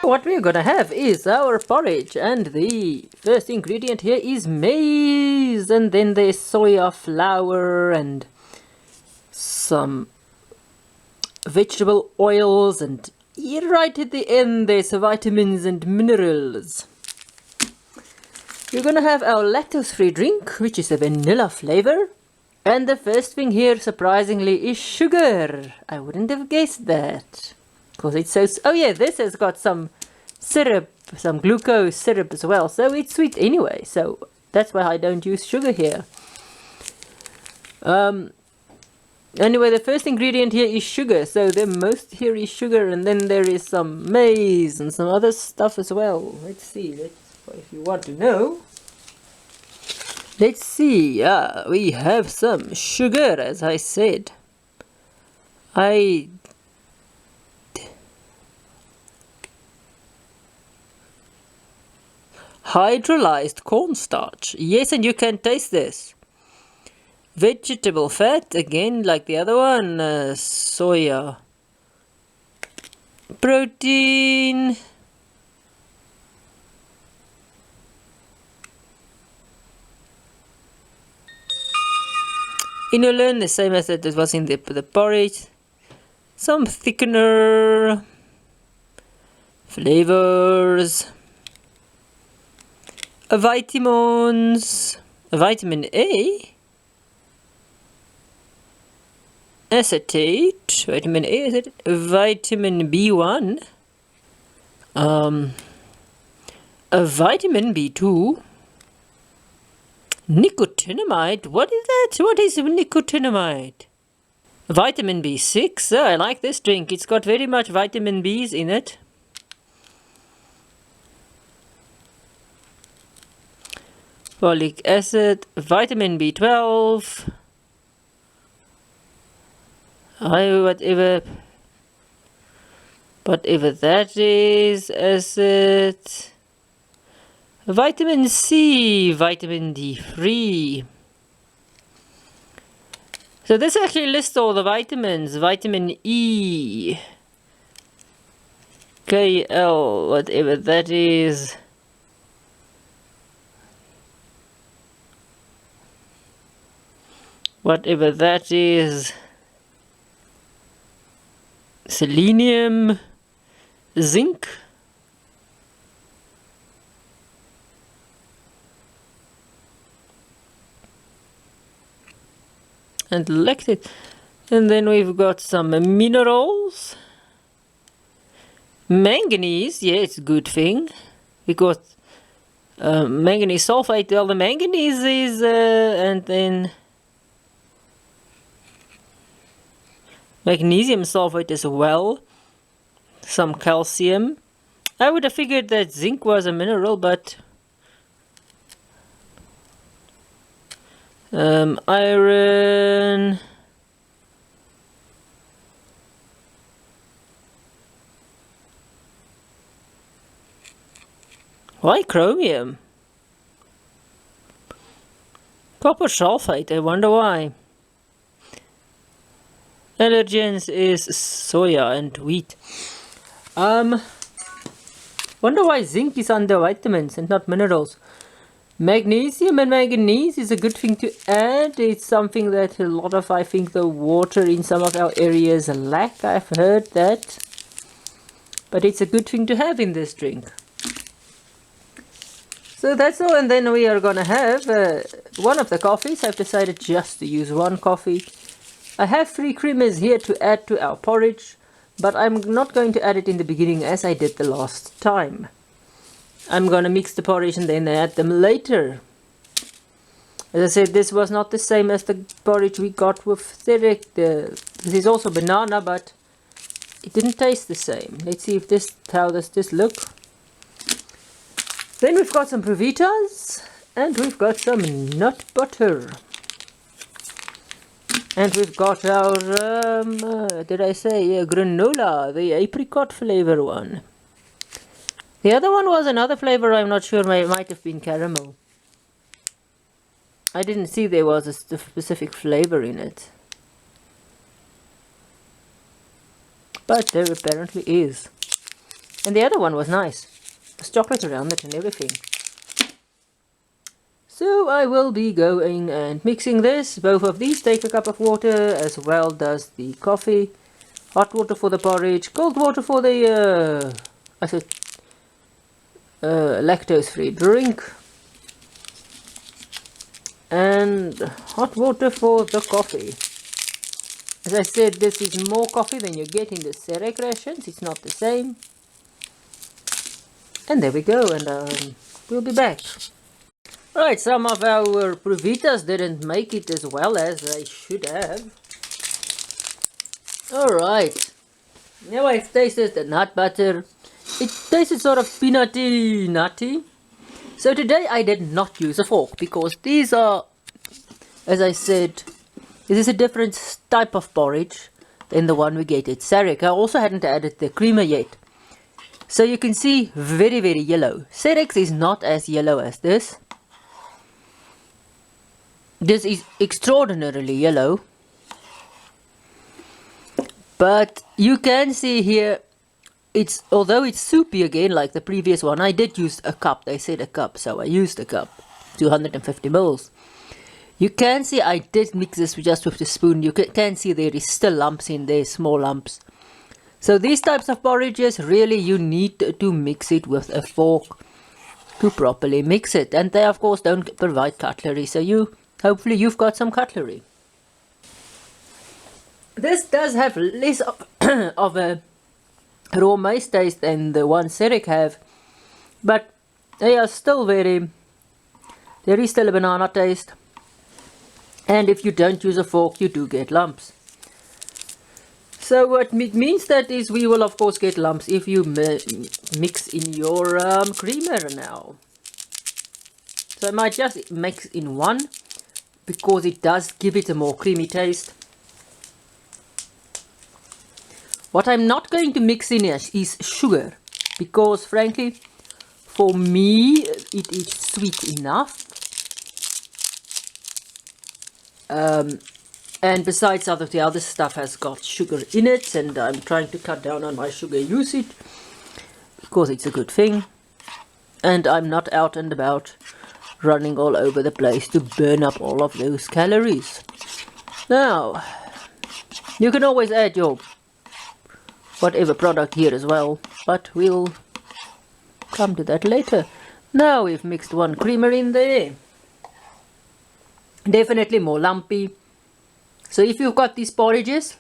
what we're gonna have is our porridge, and the first ingredient here is maize, and then there's soya flour and some vegetable oils, and right at the end there's vitamins and minerals. We're gonna have our lactose-free drink, which is a vanilla flavor. And the first thing here, surprisingly, is sugar. I wouldn't have guessed that. Because it's so... Oh yeah, this has got some syrup, some glucose syrup as well. So it's sweet anyway. So that's why I don't use sugar here. Anyway, the first ingredient here is sugar. So the most here is sugar. And then there is some maize and some other stuff as well. Let's see. If you want to know. Let's see, we have some sugar, as I said. Hydrolyzed cornstarch. Yes, and you can taste this. Vegetable fat, again, like the other one. Soya. Protein. Inulin, the same as it was in the porridge. Some thickener. Flavors. Vitamins. Vitamin A. Acetate. Vitamin A, is it? Vitamin B1. A vitamin B2. Nicotinamide? What is that? What is nicotinamide? Vitamin B6. Oh, I like this drink. It's got very much vitamin B's in it. Folic acid. Vitamin B12. Whatever that is. Acid. Vitamin C, vitamin D3. So this actually lists all the vitamins. Vitamin E, KL, whatever that is. Whatever that is. Selenium, zinc. And lactate. And then we've got some minerals. Manganese, yeah, it's a good thing. Because manganese sulfate, well, the manganese is, and then magnesium sulfate as well. Some calcium. I would have figured that zinc was a mineral, but iron. Why chromium? Copper sulfate, I wonder why. Allergens is soya and wheat. Wonder why zinc is under vitamins and not minerals. Magnesium and manganese is a good thing to add. It's something that a lot of, I think, the water in some of our areas lack. I've heard that. But it's a good thing to have in this drink. So that's all, and then we are gonna have one of the coffees. I've decided just to use one coffee. I have 3 creamers here to add to our porridge, but I'm not going to add it in the beginning as I did the last time. I'm gonna mix the porridge and then add them later. As I said, this was not the same as the porridge we got with Theric. This is also banana, but it didn't taste the same. Let's see if how does this look. Then we've got some Provitas, and we've got some nut butter. And we've got our, granola, the apricot flavor one. The other one was another flavor, I'm not sure, might have been caramel. I didn't see there was a specific flavor in it. But there apparently is. And the other one was nice. There's chocolate around it and everything. So I will be going and mixing this. Both of these take a cup of water, as well does the coffee. Hot water for the porridge, cold water for the lactose-free drink. And hot water for the coffee. As I said, this is more coffee than you get in the Serek rations. It's not the same. And there we go, and we'll be back. Right, some of our Provitas didn't make it as well as they should have. Alright, now I've tasted the nut butter. It tasted sort of peanutty, nutty. So today I did not use a fork because these are, as I said, this is a different type of porridge than the one we get at Serek. I also hadn't added the creamer yet. So you can see very, very yellow. Serek's is not as yellow as this. This is extraordinarily yellow. But you can see here, although it's soupy again like the previous one, I did use a cup. They said a cup, so I used a cup, 250 mils. You can see I did mix this just with the spoon. You can see there is still lumps in there, small lumps. So these types of porridges, really you need to mix it with a fork to properly mix it. And they of course don't provide cutlery, so hopefully you've got some cutlery. This does have less of a raw maize taste than the one Serek have, but they are still there is still a banana taste, and if you don't use a fork you do get lumps. So what it means that is we will of course get lumps if you mix in your creamer now. So I might just mix in one because it does give it a more creamy taste. What I'm not going to mix in is sugar, because frankly, for me, it is sweet enough. And besides, the other stuff has got sugar in it, and I'm trying to cut down on my sugar usage, because it's a good thing. And I'm not out and about running all over the place to burn up all of those calories. Now, you can always add your whatever product here as well, but we'll come to that later. Now we've mixed one creamer in there. Definitely more lumpy. So if you've got these porridges,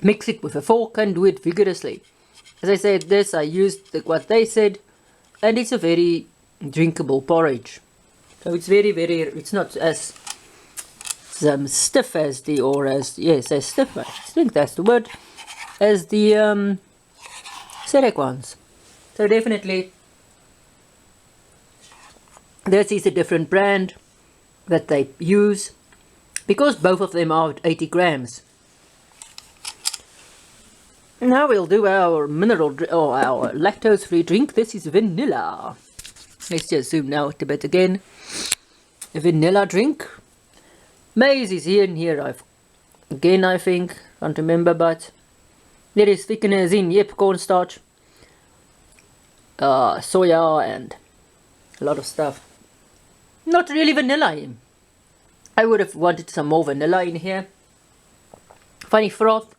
mix it with a fork and do it vigorously. As I said, this I used what they said, and it's a very drinkable porridge. So it's it's not as stiff as as stiff, I think that's the word, as the Serek ones. So definitely this is a different brand that they use, because both of them are 80 grams. Now we'll do our our lactose-free drink. This is vanilla. Let's just zoom out a bit again. A vanilla drink. Maize is here and here. I think, can't remember, but there is thickeners in, yep, cornstarch, soya, and a lot of stuff. Not really vanilla in. I would have wanted some more vanilla in here. Funny froth.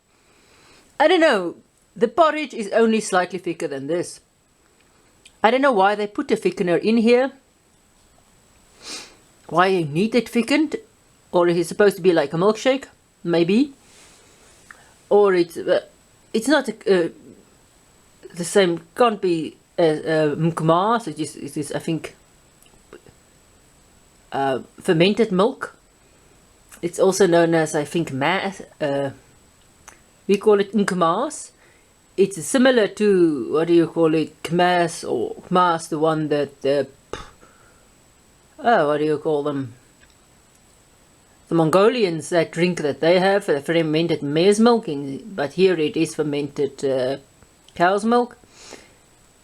I don't know, the porridge is only slightly thicker than this. I don't know why they put a thickener in here. Why you need it thickened? Or is it supposed to be like a milkshake? Maybe. Or it's not the same, can't be Mukbang, it is I think fermented milk. It's also known as, I think, we call it Mukbang. It's similar to, what do you call it, Kmas or Kmas, the one that what do you call them? The Mongolians, that drink that they have, fermented mare's milk, but here it is fermented cow's milk.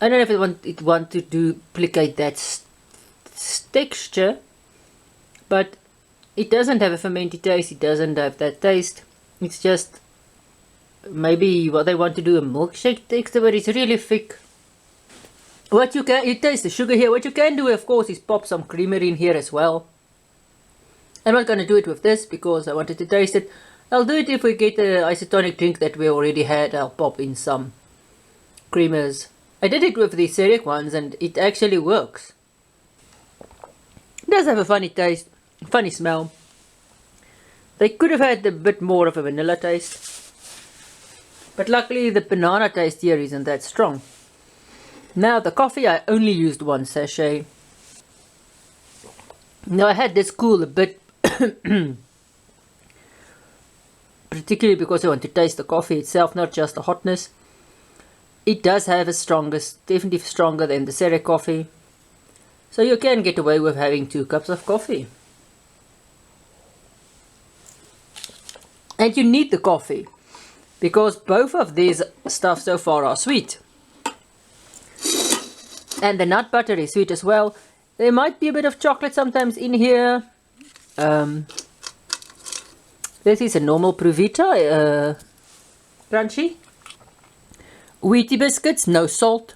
I don't know if it want to duplicate that texture, but it doesn't have a fermented taste, it doesn't have that taste. It's just maybe what they want to do a milkshake texture, but it's really thick. What you taste the sugar here. What you can do, of course, is pop some creamer in here as well. I'm not going to do it with this because I wanted to taste it. I'll do it if we get the isotonic drink that we already had. I'll pop in some creamers. I did it with the Ceriac ones and it actually works. It does have a funny taste, funny smell. They could have had a bit more of a vanilla taste. But luckily the banana taste here isn't that strong. Now the coffee, I only used 1 sachet. Now I had this cool a bit, particularly because I want to taste the coffee itself, not just the hotness. It does have a strongest, definitely stronger than the Ceriac coffee. So you can get away with having 2 cups of coffee. And you need the coffee, because both of these stuff so far are sweet. And the nut butter is sweet as well. There might be a bit of chocolate sometimes in here. This is a normal Pruvita crunchy. Wheaty biscuits, no salt.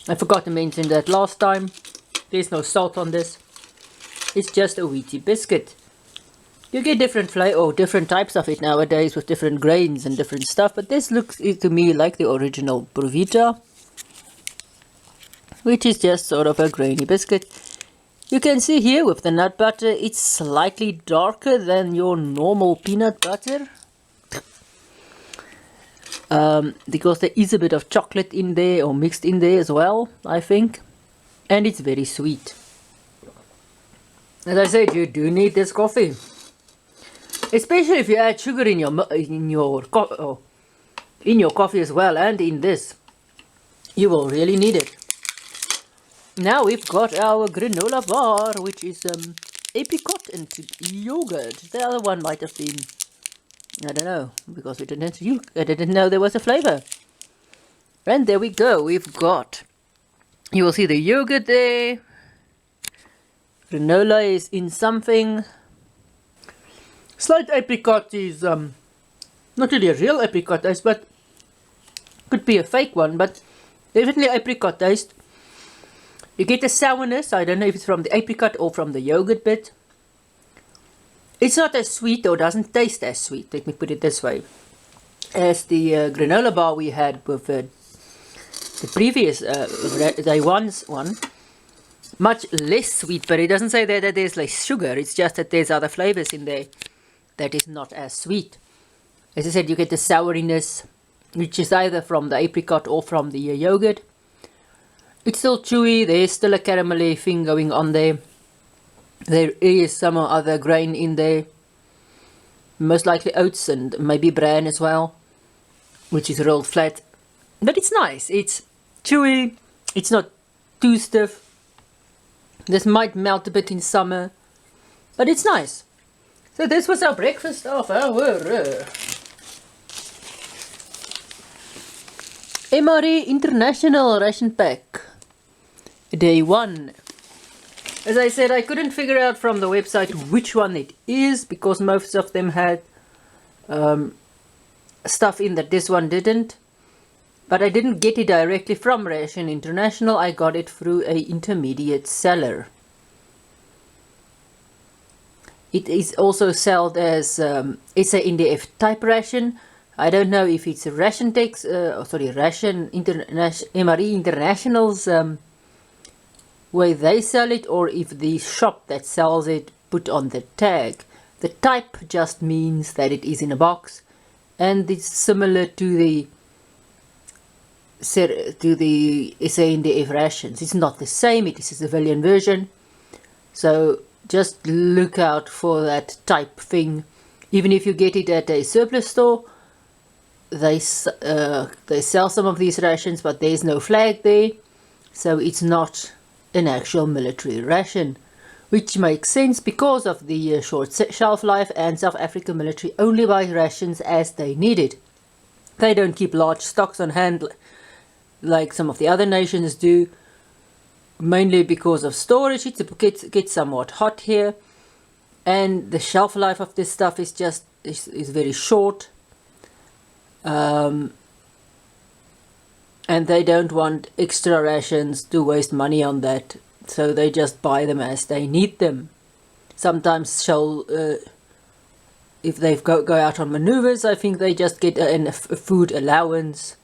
I forgot to mention that last time. There's no salt on this. It's just a wheaty biscuit. You get different flavor or different types of it nowadays with different grains and different stuff, but this looks to me like the original Pruvita, which is just sort of a grainy biscuit. You can see here with the nut butter, it's slightly darker than your normal peanut butter. Because there is a bit of chocolate in there or mixed in there as well, I think. And it's very sweet. As I said, you do need this coffee. Especially if you add sugar in your coffee as well, and in this. You will really need it. Now we've got our granola bar, which is apricot and yogurt. The other one might have been, I don't know, because I didn't know there was a flavor. And there we go. We've got, you will see the yogurt there. Granola is in something. Slight apricot is not really a real apricot taste, but could be a fake one, but definitely apricot taste. You get the sourness. I don't know if it's from the apricot or from the yogurt bit. It's not as sweet, or doesn't taste as sweet, let me put it this way, as the granola bar we had with the previous day one. Much less sweet, but it doesn't say there that there's less sugar. It's just that there's other flavors in there that is not as sweet. As I said, you get the souriness, which is either from the apricot or from the yogurt. It's still chewy. There's still a caramelly thing going on there. There is some other grain in there, most likely oats and maybe bran as well, which is rolled flat. But it's nice. It's chewy. It's not too stiff. This might melt a bit in summer, but it's nice. So this was our breakfast of our MRE International Ration Pack, Day 1. As I said, I couldn't figure out from the website which one it is, because most of them had stuff in that this one didn't. But I didn't get it directly from Ration International, I got it through a intermediate seller. It is also sold as SANDF Type ration. I don't know if it's a Ration MRE International's way they sell it, or if the shop that sells it put on the tag. The type just means that it is in a box, and it's similar to the SANDF rations. It's not the same, it is a civilian version, so just look out for that type thing. Even if you get it at a surplus store, they sell some of these rations, but there's no flag there, so it's not an actual military ration, which makes sense because of the short shelf life, and South Africa military only buys rations as they need it. They don't keep large stocks on hand like some of the other nations do, mainly because of storage. It gets somewhat hot here, and the shelf life of this stuff is very short. and they don't want extra rations to waste money on that, so they just buy them as they need them. Sometimes if they go out on maneuvers, I think they just get a food allowance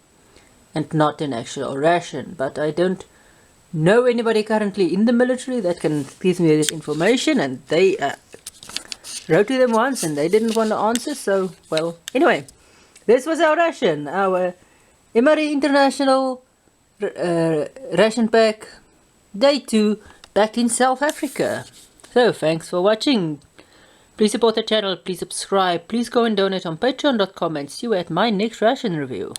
and not an actual ration. But I don't know anybody currently in the military that can give me this information, and they wrote to them once and they didn't want to answer, so, well, anyway, this was our ration, our MRE International ration pack, day 2, back in South Africa. So, thanks for watching. Please support the channel, please subscribe, please go and donate on patreon.com, and see you at my next ration review.